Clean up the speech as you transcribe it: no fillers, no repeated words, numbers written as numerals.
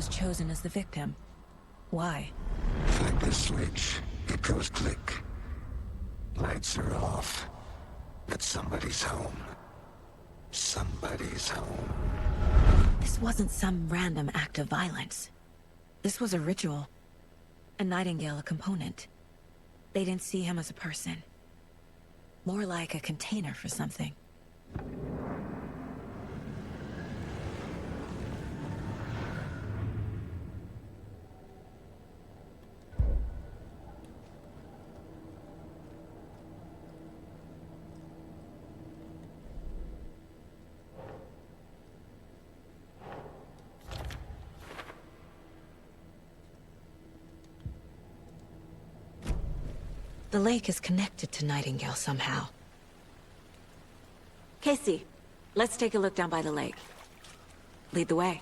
was chosen as the victim. Why? Flick the switch, it goes click. Lights are off. But somebody's home. Somebody's home. This wasn't some random act of violence. This was a ritual. A Nightingale a component. They didn't see him as a person. More like a container for something. The lake is connected to Nightingale somehow. Casey, let's take a look down by the lake. Lead the way.